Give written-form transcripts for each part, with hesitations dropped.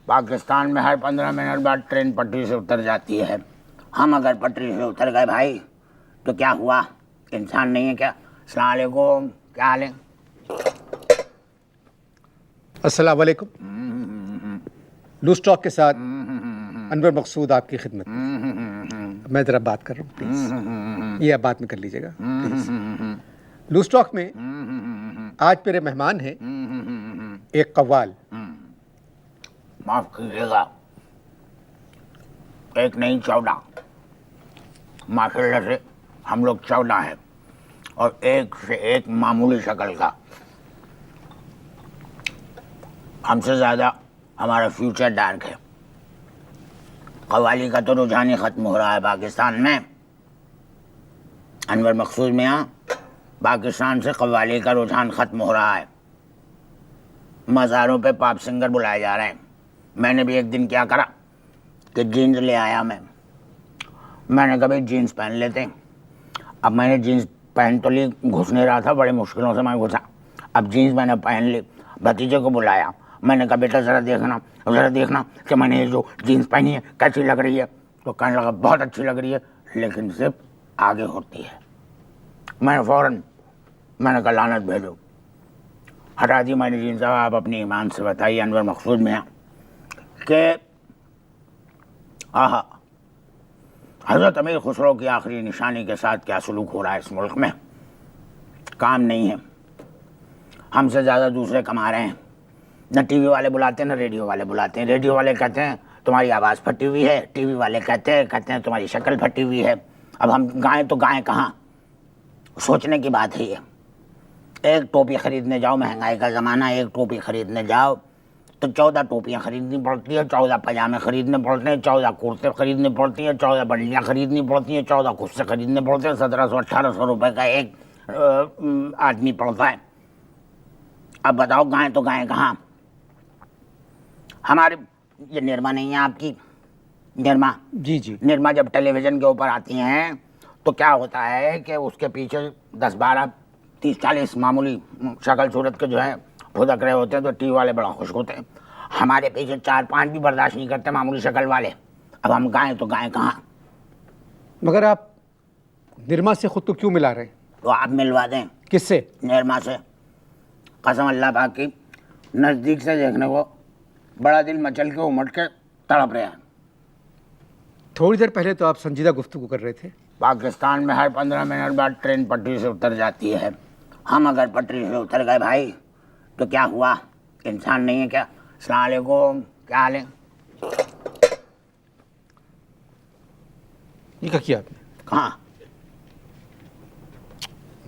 पाकिस्तान में हर 15 मिनट बाद ट्रेन पटरी से उतर जाती है। हम अगर पटरी से उतर गए भाई तो क्या हुआ? इंसान नहीं है क्या? अस्सलाम वालेकुम, क्या हाल है? अस्सलाम वालेकुम। लूज टॉक के साथ अनवर मकसूद आपकी खिदमत में। मैं ज़रा बात कर रहा हूँ, प्लीज़ ये आप बात में कर लीजिएगा प्लीज़। लूज टॉक में आज मेरे मेहमान हैं एक कव्वाल। माफ कीजिएगा, एक नहीं 14। माशाल्लाह से हम लोग 14 हैं और एक से एक मामूली शक्ल का। हमसे ज़्यादा हमारा फ्यूचर डार्क है। कव्वाली का तो रुझान ही ख़त्म हो रहा है पाकिस्तान में। अनवर मकसूद में यहाँ पाकिस्तान से कव्वाली का रुझान ख़त्म हो रहा है। मज़ारों पे पॉप सिंगर बुलाए जा रहे हैं। मैंने भी एक दिन क्या करा कि जीन्स ले आया मैंने कभी जीन्स पहन लेते हैं। अब मैंने जीन्स पहन तो ली, घुस नहीं रहा था, बड़े मुश्किलों से मैं घुसा। अब जीन्स मैंने पहन ली, भतीजे को बुलाया। मैंने कहा बेटा ज़रा देखना कि मैंने ये जो जीन्स पहनी है कैसी लग रही है। तो कहने लगा बहुत अच्छी लग रही है, लेकिन सिर्फ आगे होती है। मैंने कहा लानत भेजो, हटा दी मैंने जीन्स। आप अपनी ईमान से बताइए अनवर मकसूद में कि आहा हज़रत अमीर खुसरो की आखिरी निशानी के साथ क्या सलूक हो रहा है इस मुल्क में। काम नहीं है, हमसे ज़्यादा दूसरे कमा रहे हैं। न टीवी वाले बुलाते हैं न रेडियो वाले बुलाते हैं। रेडियो वाले कहते हैं तुम्हारी आवाज़ फटी हुई है, टीवी वाले कहते हैं तुम्हारी शक्ल फटी हुई है। अब हम गाएं तो गाएं कहाँ? सोचने की बात है ये। एक टोपी ख़रीदने जाओ, महंगाई का ज़माना, एक टोपी ख़रीदने जाओ तो 14 टोपियाँ ख़रीदनी पड़ती है, 14 पजामे ख़रीदने पड़ते हैं, 14 कुर्ते ख़रीदने पड़ती हैं, 14 बंडियाँ ख़रीदनी पड़ती हैं, 14 कुर्ते ख़रीदने पड़ते हैं। 1700-1800 रुपये का एक आदमी पड़ता है। अब बताओ गाएं तो गाएं कहाँ? हमारे ये निर्मा नहीं है आपकी निर्मा? जी निर्मा जब टेलीविज़न के ऊपर आती हैं तो क्या होता है कि उसके पीछे 10, 12, 30, 40 मामूली शक्ल सूरत के जो है फुदक रहे होते हैं, तो टीवी वाले बड़ा खुश होते हैं। हमारे पीछे 4-5 भी बर्दाश्त नहीं करते मामूली शक्ल वाले। अब हम गाएं तो गाएं कहाँ? मगर आप निर्मा से खुद को क्यों मिला रहे हैं? तो आप मिलवा दें। किससे? निर्मा से। कसम अल्लाह पाक की, नज़दीक से देखने को बड़ा दिल मचल के उमड़ के तड़प रहे हैं। थोड़ी देर पहले तो आप संजीदा गुफ्तगू कर रहे थे। पाकिस्तान में हर 15 मिनट बाद ट्रेन पटरी से उतर जाती है। हम अगर पटरी से उतर गए भाई तो क्या हुआ? इंसान नहीं है क्या? अस्सलाम वालेकुम, क्या हाल है? ये क्या किया आपने? कहाँ?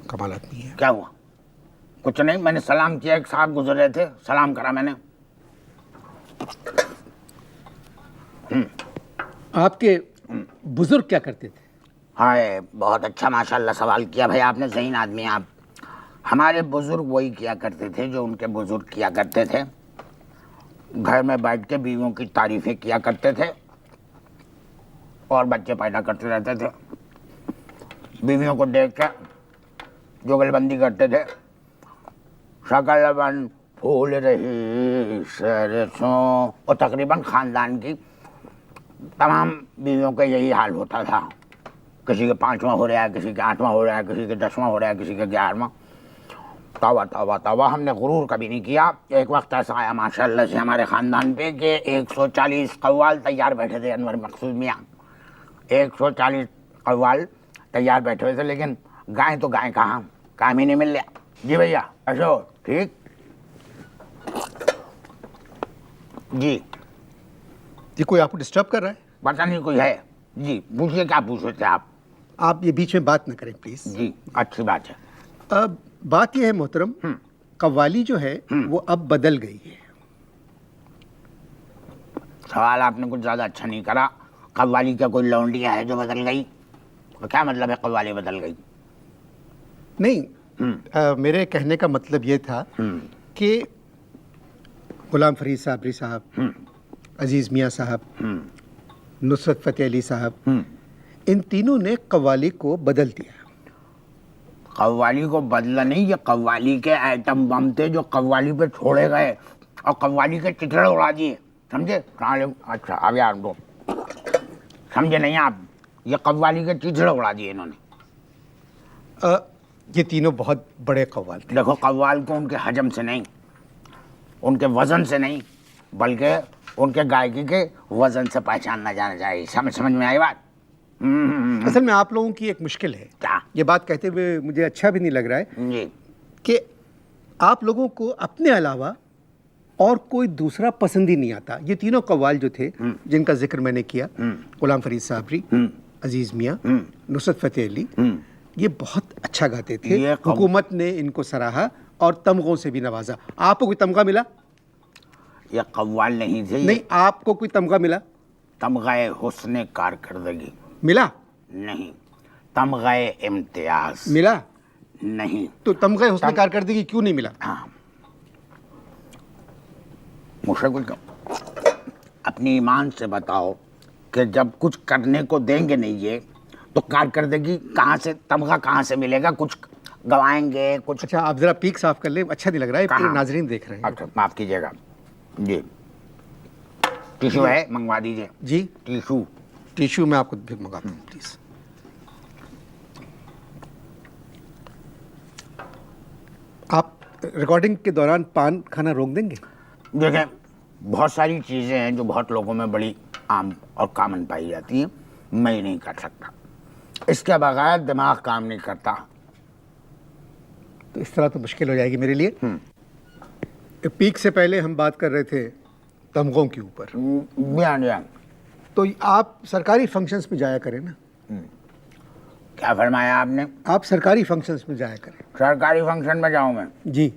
कमाल आदमी है। क्या हुआ? कुछ नहीं, मैंने सलाम किया। एक साहब गुजर रहे थे, सलाम करा मैंने। आपके बुजुर्ग क्या करते थे? हाय, बहुत अच्छा माशाल्लाह सवाल किया भाई आपने, ज़हीन आदमी आप। हमारे बुज़ुर्ग वही किया करते थे जो उनके बुज़ुर्ग किया करते थे। घर में बैठ के बीवियों की तारीफ़ें किया करते थे और बच्चे पैदा करते रहते थे। बीवियों को देख के जुगलबंदी करते थे। शक्ल बन फूल रही सरसों, और तकरीबन ख़ानदान की तमाम बीवियों का यही हाल होता था। किसी के 5वां हो रहा है, किसी के 8वां हो रहा है, किसी के 10वां हो रहा है, किसी के 11वां। तवा हमने गुरूर कभी नहीं किया। एक वक्त ऐसा आया माशाल्लाह से हमारे ख़ानदान पे कि 140 कव्वाल तैयार बैठे थे अनवर मकसूद मियाँ। 140 कव्वाल तैयार बैठे हुए थे, लेकिन गाएं तो गाएं कहाँ? काम ही नहीं मिल रहा। जी भैया, ऐसे हो? ठीक जी। ये कोई आपको डिस्टर्ब कर रहा है? पता नहीं कोई है। जी पूछिए, क्या पूछ रहे थे आप? आप ये बीच में बात न करें प्लीज। जी अच्छी बात है। अब बात यह है मोहतरम, कव्वाली जो है वो अब बदल गई है। सवाल आपने कुछ ज़्यादा अच्छा नहीं करा। कव्वाली क्या कोई लौंडिया है जो बदल गई? तो क्या मतलब है कव्वाली बदल गई? नहीं, मेरे कहने का मतलब ये था कि गुलाम फरीद साबरी साहब, अजीज़ मियाँ साहब, नुसरत फ़तेह अली साहब, इन तीनों ने कव्वाली को बदल दिया। कव्वाली को बदला नहीं, ये कव्वाली के आइटम बम थे जो कव्वाली पे छोड़े गए और कव्वाली के चिथड़े उड़ा दिए। समझे? अच्छा अब यार दो समझे नहीं आप, ये कव्वाली के चिथड़े उड़ा दिए इन्होंने। ये तीनों बहुत बड़े कव्वाल थे। देखो कव्वाल को उनके हजम से नहीं, उनके वजन से नहीं, बल्कि उनके गायकी के वजन से पहचानना जाना चाहिए। समझ में आई बात? असल में आप लोगों की एक मुश्किल है, क्या? ये बात कहते हुए मुझे अच्छा भी नहीं लग रहा है जी। कि आप लोगों को अपने अलावा और कोई दूसरा पसंद ही नहीं आता। ये तीनों कव्वाल जो थे जिनका जिक्र मैंने किया, गुलाम फरीद साबरी, अजीज मियाँ, नुसरत फतेह अली, ये बहुत अच्छा गाते थे। हुकूमत ने इनको सराहा और तमगों से भी नवाजा। आपको कोई तमगा मिला? ये कव्वाल नहीं थे, नहीं, आपको कोई तमगा मिला? तमगाए हुस्न कारकर्दगी मिला? नहीं, तमगाए इम्तियाज मिला? नहीं। तो तमगा हुस्न कारकर्दगी क्यों नहीं मिला? हाँ, मुझे कुछ अपनी ईमान से बताओ कि जब कुछ करने को देंगे नहीं ये, तो कारकर्दगी कहाँ से, तमगा कहाँ से मिलेगा? कुछ गवाएंगे कुछ। अच्छा, आप जरा पीक साफ कर ले, अच्छा नहीं लग रहा है, पूरे कहाँ? नाजरीन देख रहे हैं। अच्छा माफ कीजिएगा जी, टिश्यू है मंगवा दीजिए। जी, टिश्यू। टिश्यू मैं आपको फिर मंगाता हूँ प्लीज। आप रिकॉर्डिंग के दौरान पान खाना रोक देंगे? देखें, बहुत सारी चीज़ें हैं जो बहुत लोगों में बड़ी आम और कॉमन पाई जाती हैं, मैं ही नहीं कर सकता, इसके बगैर दिमाग काम नहीं करता। तो इस तरह तो मुश्किल हो जाएगी मेरे लिए। पीक से पहले हम बात कर रहे थे तमगों के ऊपर, बयान तो आप सरकारी फंक्शंस में जाया करें ना। क्या फरमाया आपने? आप सरकारी फंक्शंस में जाया करें। सरकारी फंक्शन में जाऊं मैं? जी,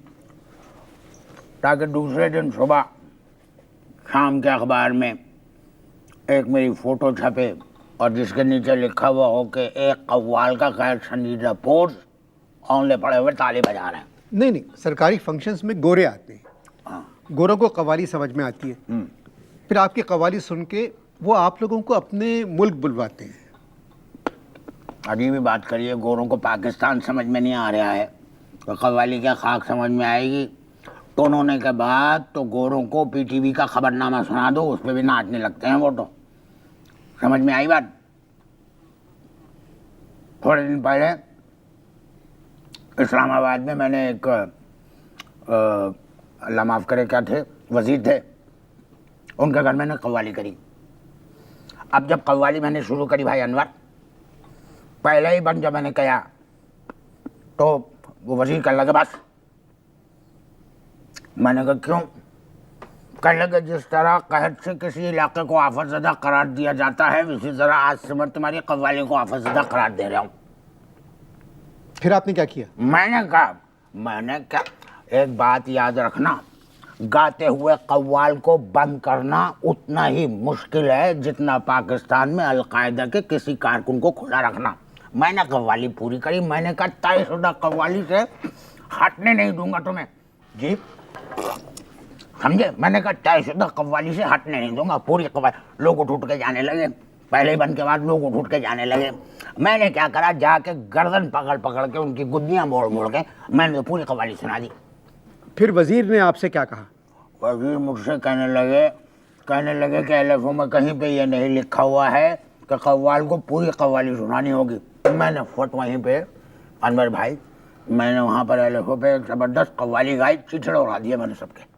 ताकि दूसरे दिन सुबह शाम के अखबार में एक मेरी फ़ोटो छपे और जिसके नीचे लिखा हुआ हो कि एक कव्वाल का खैर संजीदा पोर्स औंधे पड़े हुए ताली बजा रहे हैं। नहीं नहीं, सरकारी फंक्शंस में गोरे आते हैं, गोरों को कव्वाली समझ में आती है, फिर आपकी कव्वाली सुन के वो आप लोगों को अपने मुल्क बुलवाते हैं। अजीब ही बात करिए, गोरों को पाकिस्तान समझ में नहीं आ रहा है तो कव्वाली क्या खाक समझ में आएगी? टोन होने के बाद तो गोरों को पीटीवी का खबरनामा सुना दो, उस पर भी नाचने लगते हैं वो। तो समझ में आई बात? थोड़े दिन पहले इस्लामाबाद में मैंने एक अल्लाह माफ़ करे क्या थे, वज़ीर थे, उनके घर मैंने कव्वाली करी। अब जब कव्वाली मैंने शुरू करी भाई अनवर, पहले ही बंद जब मैंने कहा तो वो वज़ीर कहने लगे बस। मैंने कहा क्यों? कहने लगे जिस तरह कहत से किसी इलाके को आफतज़दा करार दिया जाता है, इसी तरह आज से मैं तुम्हारी कव्वाली को आफतज़दा करार दे रहा हूँ। फिर आपने क्या किया? मैंने क्या, एक बात याद रखना, गाते हुए कव्वाल को बंद करना उतना ही मुश्किल है जितना पाकिस्तान में अलकायदा के किसी कारकुन को खुला रखना। मैंने कव्वाली पूरी करी, मैंने कहा तयशुदा कव्वाली से हटने नहीं दूंगा तुम्हें। जी समझे? मैंने कहा तयशुदा कव्वाली से हटने नहीं दूंगा, पूरी कव्वाली। लोग उठ के जाने लगे, पहले ही बंद के बाद लोग उठ के जाने लगे। मैंने क्या करा, जाके गर्दन पकड़ के उनकी गुद्दियाँ मोड़ के मैंने तो पूरी कव्वाली सुना दी। फिर वजीर ने आपसे क्या कहा? वजीर मुझसे कहने लगे कि अलफ़ों में कहीं पे ये नहीं लिखा हुआ है कि कव्वाल को पूरी कव्वाली सुनानी होगी। मैंने फट वहीं पे अनवर भाई, मैंने वहाँ पर अलफ़ों पे ज़बरदस्त कव्वाली गाई, चिथड़े उड़ा दिए मैंने सबके।